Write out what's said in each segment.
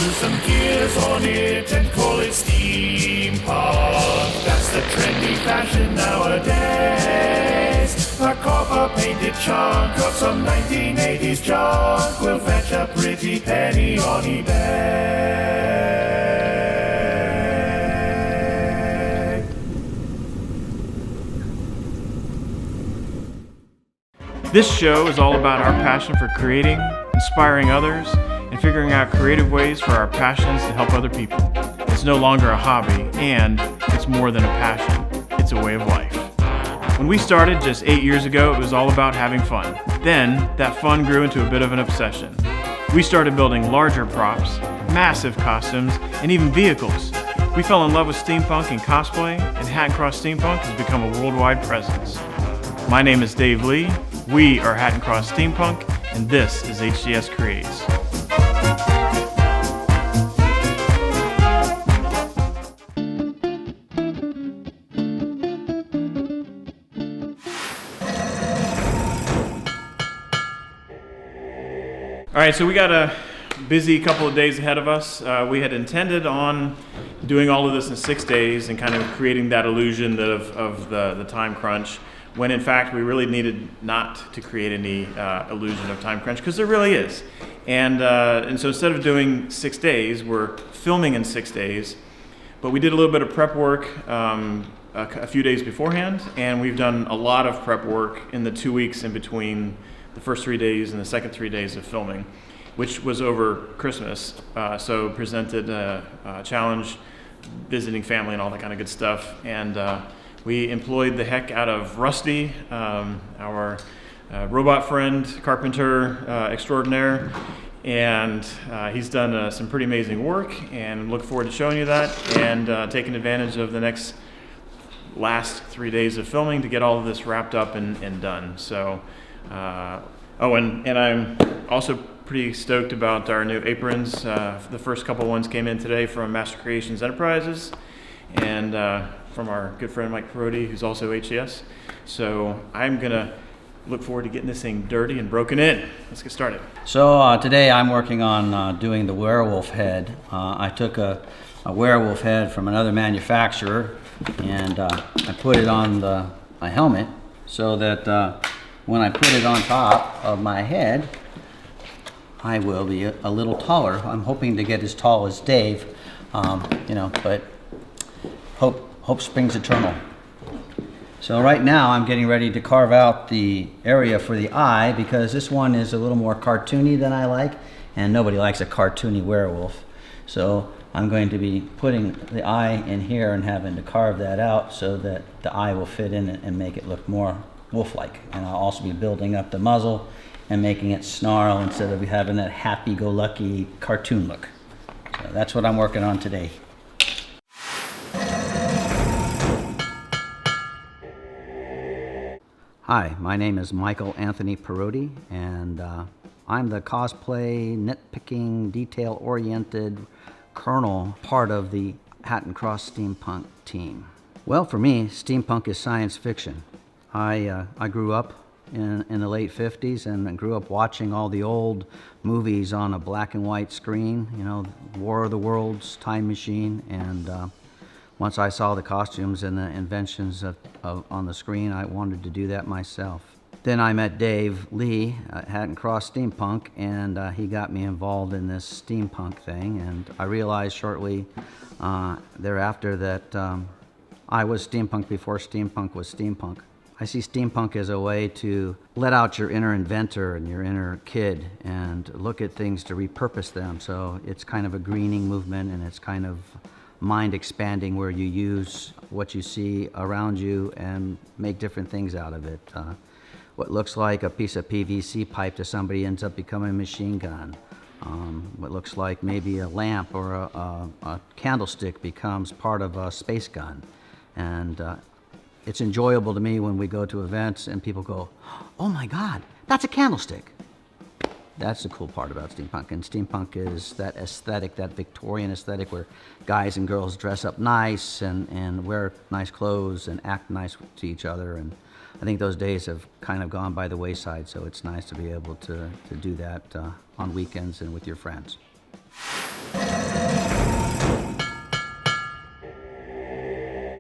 glue some gears on it and call it steampunk. That's the trendy fashion nowadays. A copper-painted chunk of some 1980s junk will fetch a pretty penny on eBay. This show is all about our passion for creating, inspiring others, and figuring out creative ways for our passions to help other people. It's no longer a hobby, and it's more than a passion. It's a way of life. When we started just 8 years ago, it was all about having fun. Then, that fun grew into a bit of an obsession. We started building larger props, massive costumes, and even vehicles. We fell in love with steampunk and cosplay, and Hatton Cross Steampunk has become a worldwide presence. My name is Dave Lee. We are Hatton Cross Steampunk, and this is HCS Creates. All right, so we got a busy couple of days ahead of us. We had intended on doing all of this in 6 days and kind of creating that illusion of the time crunch, when in fact we really needed not to create any illusion of time crunch, because there really is. And so instead of doing 6 days, we're filming in 6 days, but we did a little bit of prep work a few days beforehand, and we've done a lot of prep work in the 2 weeks in between the first 3 days and the second 3 days of filming, which was over Christmas. So presented a challenge, visiting family and all that kind of good stuff. And we employed the heck out of Rusty, our robot friend, carpenter extraordinaire. And he's done some pretty amazing work, and look forward to showing you that and taking advantage of the last 3 days of filming to get all of this wrapped up and done. So. And I'm also pretty stoked about our new aprons. The first couple ones came in today from Master Creations Enterprises, and from our good friend Mike Parodi, who's also HCS. So I'm gonna look forward to getting this thing dirty and broken in. Let's get started. So today I'm working on doing the werewolf head. I took a werewolf head from another manufacturer, and I put it on my helmet so that when I put it on top of my head, I will be a little taller. I'm hoping to get as tall as Dave, but hope springs eternal. So right now I'm getting ready to carve out the area for the eye, because this one is a little more cartoony than I like, and nobody likes a cartoony werewolf. So I'm going to be putting the eye in here and having to carve that out so that the eye will fit in it and make it look more wolf-like. And I'll also be building up the muzzle and making it snarl instead of having that happy-go-lucky cartoon look. So that's what I'm working on today. Hi, my name is Michael Anthony Parodi, and I'm the cosplay, nitpicking, detail-oriented kernel part of the Hatton Cross Steampunk team. Well, for me, steampunk is science fiction. I grew up in the late 50s and grew up watching all the old movies on a black and white screen, War of the Worlds, Time Machine, and once I saw the costumes and the inventions on the screen, I wanted to do that myself. Then I met Dave Lee at Hatton Cross Steampunk, and he got me involved in this steampunk thing, and I realized shortly thereafter that I was steampunk before steampunk was steampunk. I see steampunk as a way to let out your inner inventor and your inner kid and look at things to repurpose them. So it's kind of a greening movement, and it's kind of mind expanding, where you use what you see around you and make different things out of it. What looks like a piece of PVC pipe to somebody ends up becoming a machine gun. What looks like maybe a lamp or a candlestick becomes part of a space gun. And it's enjoyable to me when we go to events and people go, "Oh my God, that's a candlestick." That's the cool part about steampunk. And steampunk is that aesthetic, that Victorian aesthetic, where guys and girls dress up nice and wear nice clothes and act nice to each other. And I think those days have kind of gone by the wayside, so it's nice to be able to do that on weekends and with your friends.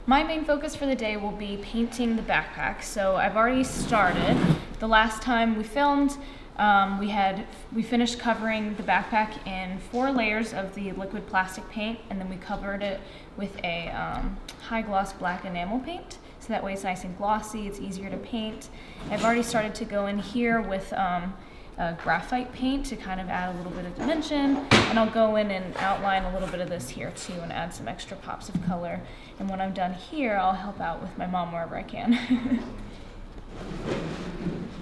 My main focus for the day will be painting the backpack. So I've already started. The last time we filmed, we finished covering the backpack in 4 layers of the liquid plastic paint, and then we covered it with a high gloss black enamel paint. So that way it's nice and glossy, it's easier to paint. I've already started to go in here with graphite paint to kind of add a little bit of dimension, and I'll go in and outline a little bit of this here too and add some extra pops of color. And when I'm done here, I'll help out with my mom wherever I can.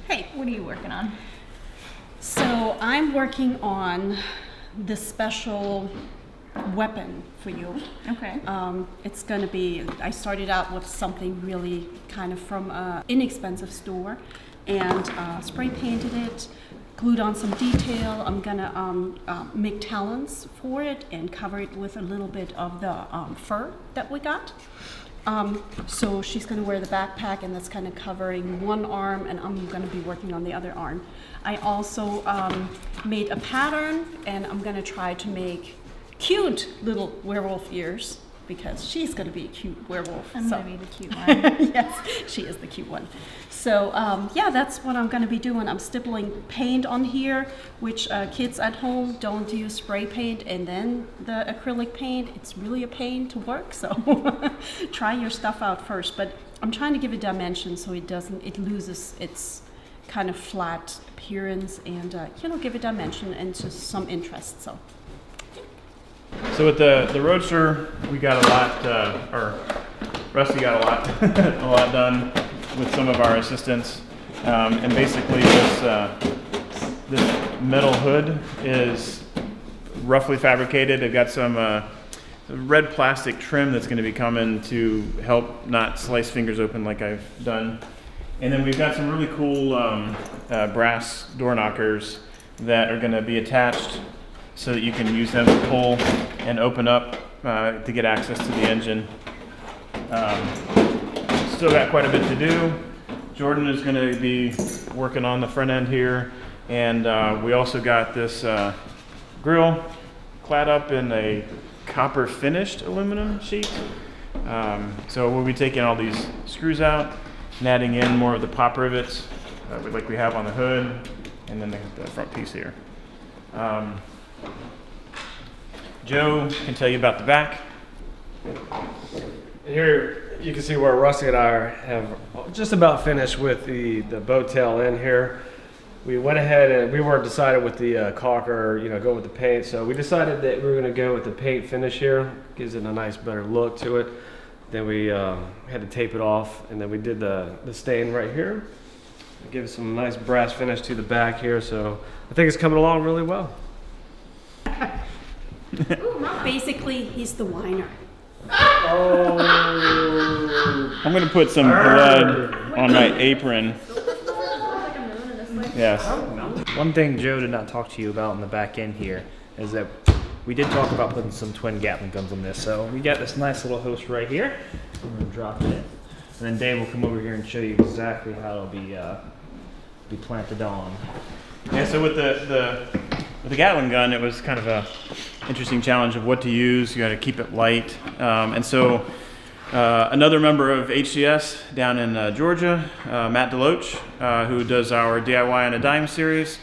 Hey, what are you working on? So I'm working on the special weapon for you. Okay. It's gonna be, I started out with something really kind of from an inexpensive store and spray painted it, glued on some detail. I'm gonna make talons for it and cover it with a little bit of the fur that we got. So she's gonna wear the backpack, and that's kind of covering one arm, and I'm gonna be working on the other arm. I also made a pattern, and I'm gonna try to make cute little werewolf ears, because she's gonna be a cute werewolf. I'm gonna be the cute one. Yes, she is the cute one. So yeah, that's what I'm gonna be doing. I'm stippling paint on here, which kids at home don't use spray paint and then the acrylic paint. It's really a pain to work, so try your stuff out first. But I'm trying to give it dimension so it loses its kind of flat appearance, and give it dimension and just some interest. So with the Roadster, we got a lot, or Rusty got a lot, a lot done with some of our assistants. And basically this metal hood is roughly fabricated. I've got some red plastic trim that's going to be coming to help not slice fingers open like I've done. And then we've got some really cool brass door knockers that are going to be attached so that you can use them to pull and open up to get access to the engine. Still got quite a bit to do. Jordan is going to be working on the front end here, and we also got this grill clad up in a copper finished aluminum sheet. So we'll be taking all these screws out and adding in more of the pop rivets like we have on the hood, and then the front piece here. Joe can tell you about the back. Here you can see where Rusty and I have just about finished with the bow tail end here. We went ahead and we weren't decided with the caulker, go with the paint. So we decided that we were going to go with the paint finish here. Gives it a nice, better look to it. Then we had to tape it off, and then we did the stain right here. Give it some nice brass finish to the back here. So I think it's coming along really well. Basically, he's the whiner. I'm going to put some blood on my apron. Yes. One thing Joe did not talk to you about in the back end here is that we did talk about putting some twin Gatling guns on this. So we got this nice little host right here. I'm going to drop it in. And then Dave will come over here and show you exactly how it'll be planted on. Yeah, so with the Gatling gun, it was kind of a interesting challenge of what to use. You got to keep it light. And so another member of HCS down in Georgia, Matt Deloach, who does our DIY on a Dime series,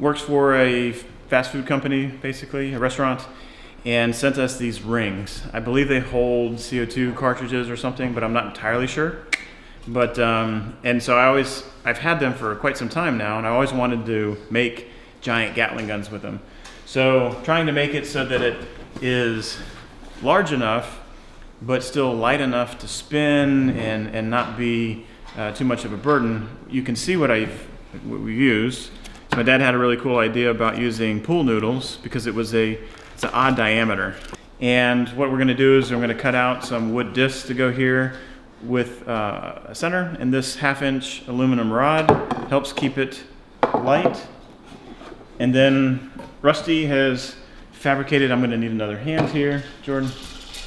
works for a fast food company, basically, a restaurant, and sent us these rings. I believe they hold CO2 cartridges or something, but I'm not entirely sure. But, and so I've had them for quite some time now, and I always wanted to make giant Gatling guns with them. So trying to make it so that it is large enough, but still light enough to spin and not be too much of a burden. You can see what we've used. So my dad had a really cool idea about using pool noodles because it's an odd diameter. And what we're gonna do is we're gonna cut out some wood discs to go here with a center, and this 1/2-inch aluminum rod helps keep it light. And then Rusty has fabricated, I'm gonna need another hand here, Jordan.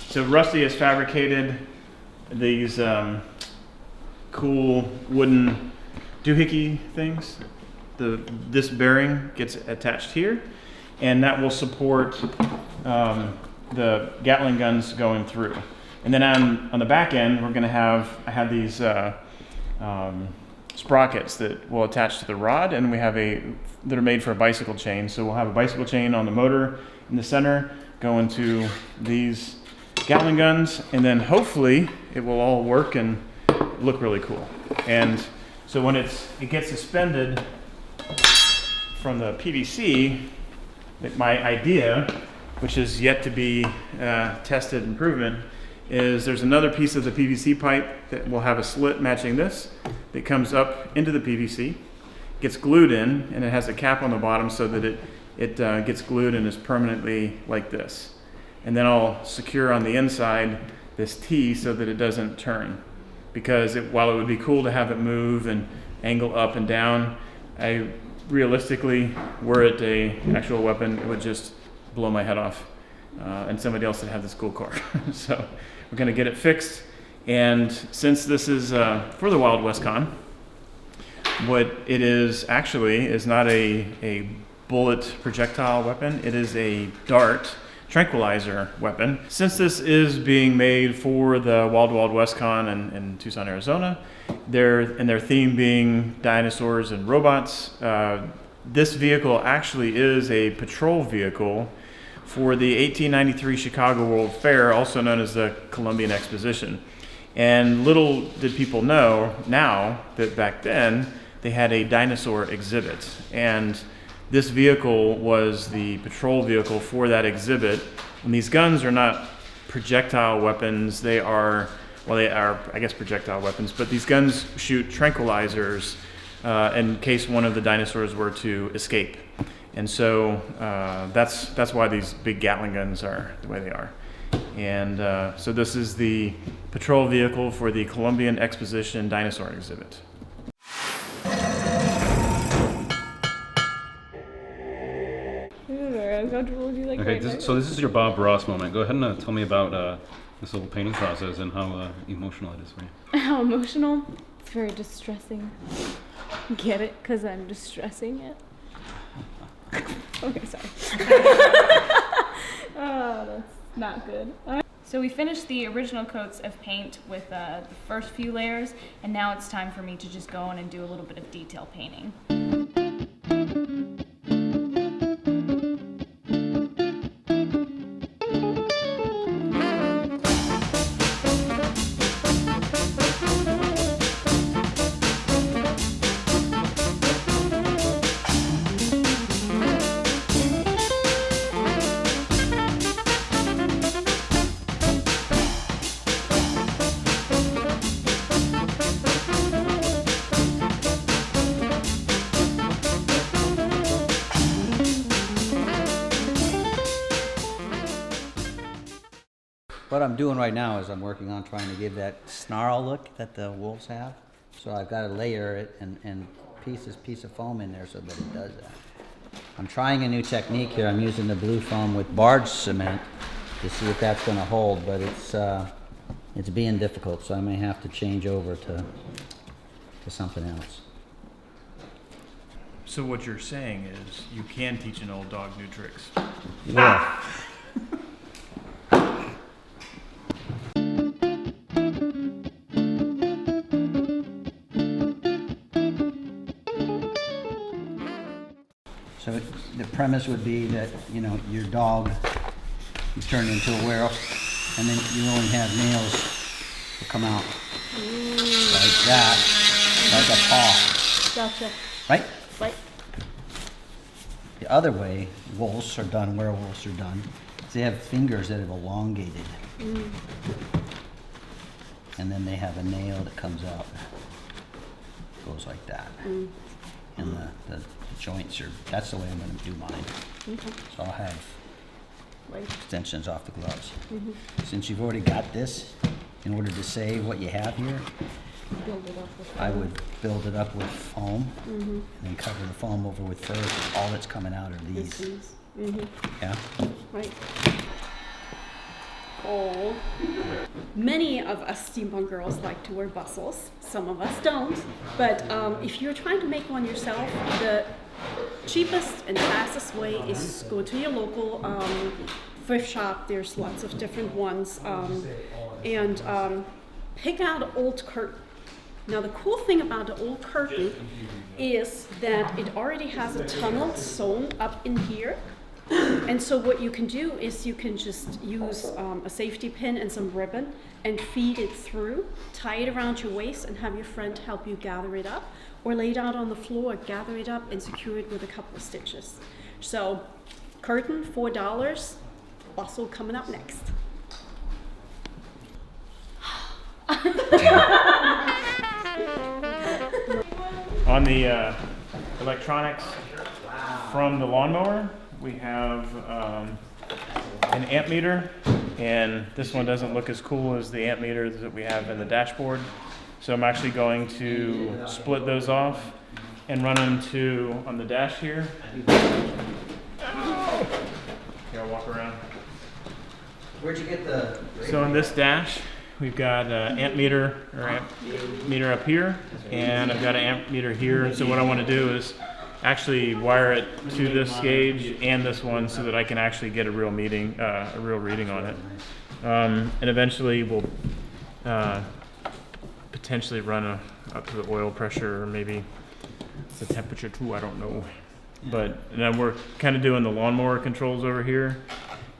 So Rusty has fabricated these cool wooden doohickey things. This bearing gets attached here, and that will support the Gatling guns going through. And then on the back end, I have these sprockets that will attach to the rod, and we have that are made for a bicycle chain. So we'll have a bicycle chain on the motor in the center, go into these Gatling guns, and then hopefully it will all work and look really cool. And so when it gets suspended from the PVC, my idea, which is yet to be tested and proven, is there's another piece of the PVC pipe that will have a slit matching this that comes up into the PVC, gets glued in, and it has a cap on the bottom so that it gets glued and is permanently like this. And then I'll secure on the inside this T so that it doesn't turn. Because while it would be cool to have it move and angle up and down, realistically, were it an actual weapon, it would just blow my head off. And somebody else would have this cool car. So we're going to get it fixed. And since this is for the Wild West Con, what it is actually is not a bullet projectile weapon. It is a dart tranquilizer weapon. Since this is being made for the Wild West Con in Tucson, Arizona, their theme being dinosaurs and robots, this vehicle actually is a patrol vehicle for the 1893 Chicago World Fair, also known as the Columbian Exposition. And little did people know now that back then they had a dinosaur exhibit. And this vehicle was the patrol vehicle for that exhibit. And these guns are not projectile weapons. They are, I guess, projectile weapons, but these guns shoot tranquilizers in case one of the dinosaurs were to escape. And so that's why these big Gatling guns are the way they are. And so this is the patrol vehicle for the Columbian Exposition dinosaur exhibit. Okay, so this is your Bob Ross moment. Go ahead and tell me about this little painting process and how emotional it is for you. How emotional? It's very distressing. Get it? Because I'm distressing it. Okay, sorry. Oh, that's not good. So we finished the original coats of paint with the first few layers, and now it's time for me to just go in and do a little bit of detail painting. What I'm doing right now is I'm working on trying to give that snarl look that the wolves have. So I've got to layer it and piece of foam in there so that it does that. I'm trying a new technique here. I'm using the blue foam with barge cement to see if that's going to hold, but it's being difficult, so I may have to change over to something else. So what you're saying is you can teach an old dog new tricks. Yeah. So the premise would be that, you know, your dog is turned into a werewolf, and then you only have nails that come out like that, like a paw. Gotcha. Right? Right. The other way wolves are done, werewolves are done, is they have fingers that have elongated. And then they have a nail that comes out, goes like that. And the joints are, that's the way I'm going to do mine. So I'll have extensions off the gloves. Since you've already got this, in order to save what you have here, Build it up with I would build it up with foam and then cover the foam over with fur. All that's coming out are these. Yeah? Right. Oh. Many of us steampunk girls like to wear bustles. Some of us don't. But if you're trying to make one yourself, the cheapest and fastest way is go to your local thrift shop. There's lots of different ones, and pick out an old curtain. Now the cool thing about the old curtain is that it already has a tunnel sewn up in here. And so what you can do is you can just use a safety pin and some ribbon and feed it through, tie it around your waist and have your friend help you gather it up, or lay it out on the floor, gather it up and secure it with a couple of stitches. So curtain, $4, bustle coming up next. On the electronics from the lawnmower, we have an amp meter, and this one doesn't look as cool as the amp meter that we have in the dashboard. So I'm actually going to split those off and run them on the dash here. Here, I'll walk around. Where'd you get the... So on this dash, we've got amp meter up here, and I've got an amp meter here. So what I want to do is actually wire it to this gauge and this one so that I can actually get a real reading on it. And eventually we'll potentially run up to the oil pressure, or maybe the temperature too, I don't know. But then we're kind of doing the lawnmower controls over here.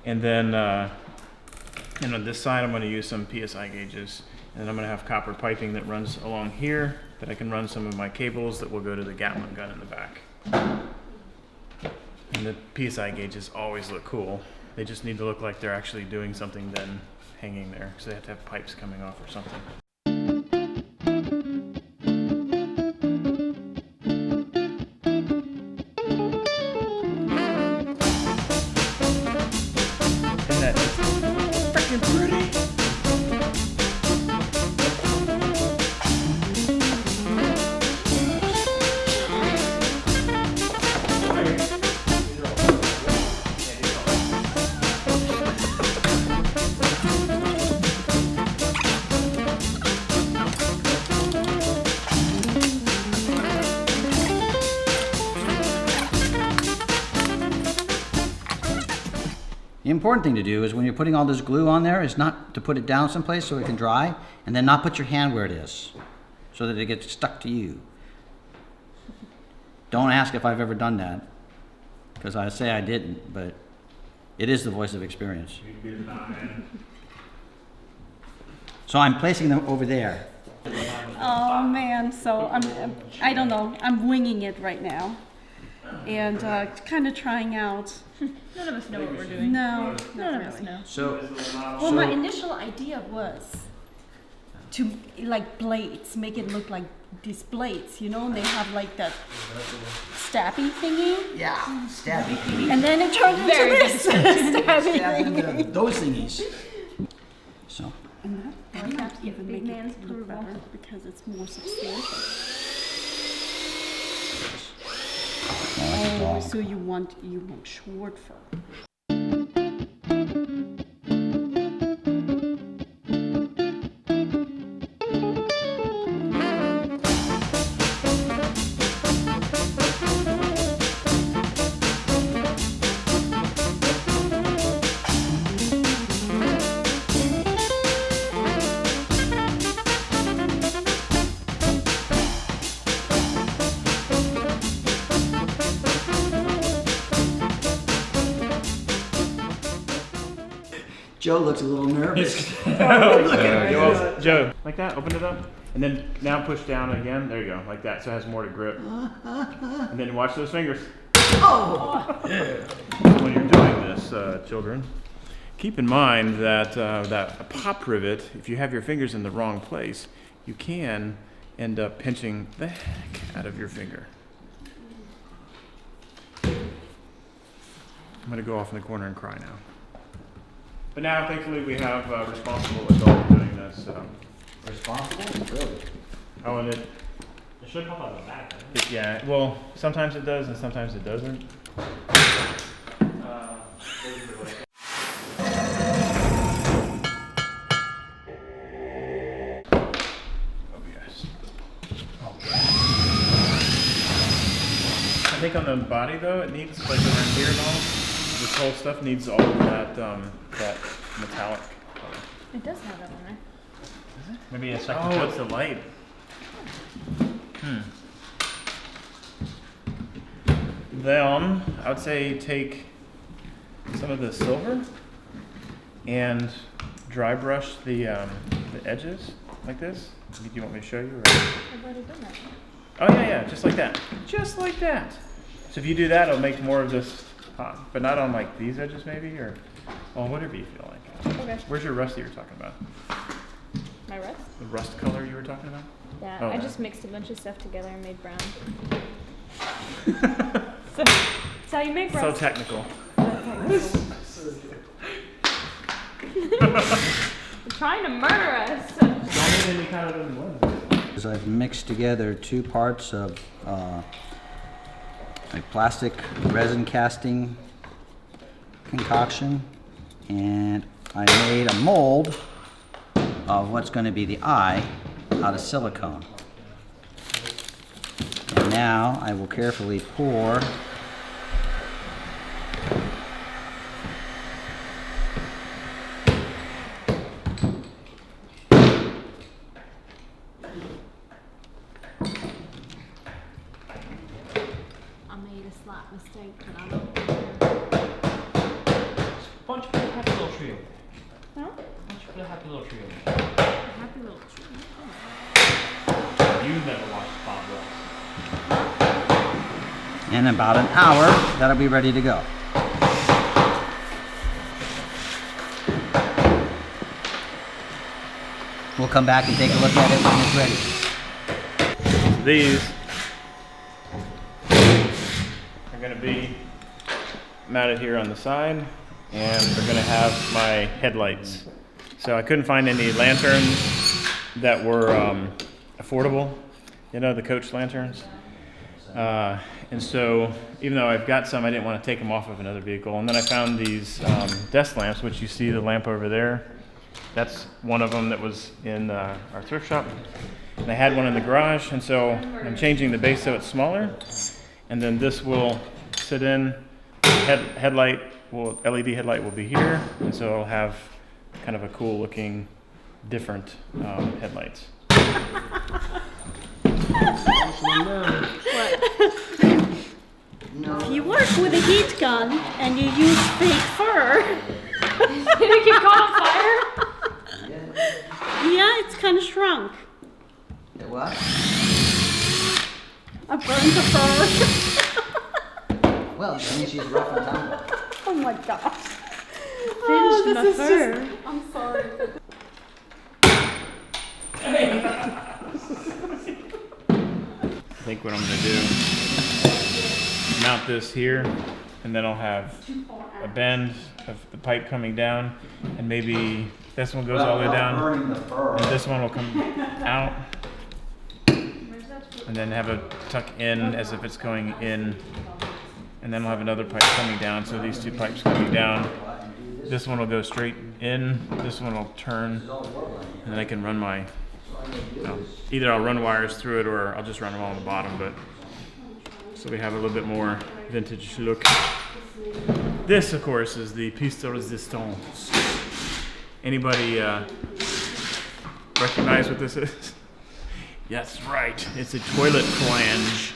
And then and on this side I'm going to use some PSI gauges. And I'm going to have copper piping that runs along here that I can run some of my cables that will go to the Gatling gun in the back. And the PSI gauges always look cool. They just need to look like they're actually doing something than hanging there, because they have to have pipes coming off or something. Isn't that freaking pretty? The important thing to do is when you're putting all this glue on there is not to put it down someplace so it can dry, and then not put your hand where it is so that it gets stuck to you. Don't ask if I've ever done that, because I say I didn't, but it is the voice of experience. So I'm placing them over there. Oh man, so I don't know, I'm winging it right now. And kind of trying out. None of us know what we're doing. No, None not of us really. know. Well, my initial idea was to like blades, make it look like these blades, you know, and they have like that stabby thingy. Yeah, stabby thingy. And then it turned into this stabby thingy. Those thingies. So. And that even make it look better because it's more substantial. Oh, so you want short fur. Joe looks a little nervous. Joe, like that, open it up, and then now push down again. There you go, like that, so it has more to grip. And then watch those fingers. Oh! So when you're doing this, children, keep in mind that that pop rivet, if you have your fingers in the wrong place, you can end up pinching the heck out of your finger. I'm gonna go off in the corner and cry now. But now, thankfully, we have a responsible adult doing this. Responsible? Really? Oh, and It should pop out the back. yeah, well, sometimes it does and sometimes it doesn't. I think like on the body though, it needs like around here and all. This whole stuff needs all of that that metallic color. It does have that on there. Maybe a second Oh, coat. it's the light. Then I would say take some of the silver and dry brush the edges like this. Do you want me to show you? Or? I've already done that. Oh yeah, just like that. Just like that. So if you do that, it'll make more of this hot, but not on like these edges maybe, or well, whatever you feel like. Okay. Where's your rust that you were talking about? My rest? The rust color you were talking about? Yeah, Oh, I that. just mixed a bunch of stuff together and made brown. So, that's how you make So rust. technical. They're trying to murder us. Don't need any kind of blend. I've mixed together 2 parts of a plastic resin casting concoction, and I made a mold of what's going to be the eye out of silicone. And now I will carefully pour I made a slight mistake, but I don't care. Why don't you put a happy little trio? Huh? Why don't you put a happy little trio? Happy little tree. You never watched Bob Ross. in about an hour. That'll be ready to go. We'll come back and take a look at it when it's ready. These are going to be mounted here on the side, and they're going to have my headlights. So I couldn't find any lanterns that were affordable, you know, the coach lanterns. And so even though I've got some, I didn't want to take them off of another vehicle. And then I found these desk lamps, which you see the lamp over there. That's one of them that was in our thrift shop. And I had one in the garage, and so I'm changing the base so it's smaller. And then this will sit in. LED headlight will be here, and so I'll have kind of a cool looking, different headlights. If you work with a heat gun and you use fake fur, Did it get caught on fire? yeah, it's kind of shrunk. What? I burned the fur. Well, I mean, she's rough and tumble. Oh my gosh. Finished this my is fur. I'm sorry. I think what I'm gonna do, mount this here, and then I'll have a bend of the pipe coming down, and maybe this one goes all the way down, Burning the fur. and this one will come out, and then have a tuck in as if it's going in, and then we'll have another pipe coming down, so these 2 pipes coming down. This one will go straight in, this one will turn, and then I can run my, either I'll run wires through it or I'll just run them on the bottom, but so we have a little bit more vintage look. This, of course, is the piece de resistance. Anybody recognize what this is? Yes, right. It's a toilet flange.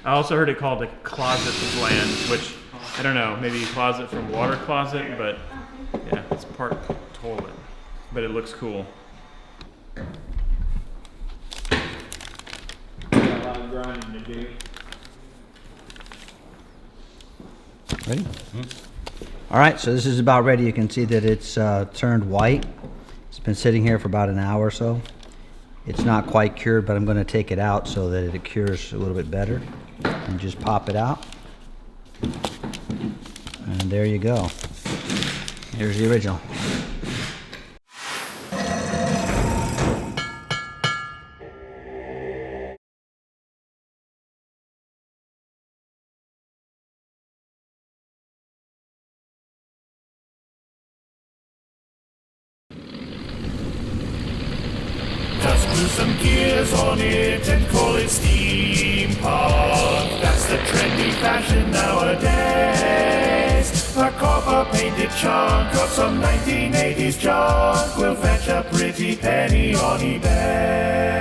I also heard it called a closet flange, which I don't know, maybe closet from water closet, but yeah, it's part toilet. But it looks cool. Got a lot of grinding to do. Ready? All right, so this is about ready. You can see that it's turned white. It's been sitting here for about an hour or so. It's not quite cured, but I'm going to take it out so that it cures a little bit better. And just pop it out. And there you go. Here's the original. Just glue some gears on it and call it Steampunk. That's a trendy fashion nowadays. A copper-painted chunk of some 1980s junk will fetch a pretty penny on eBay.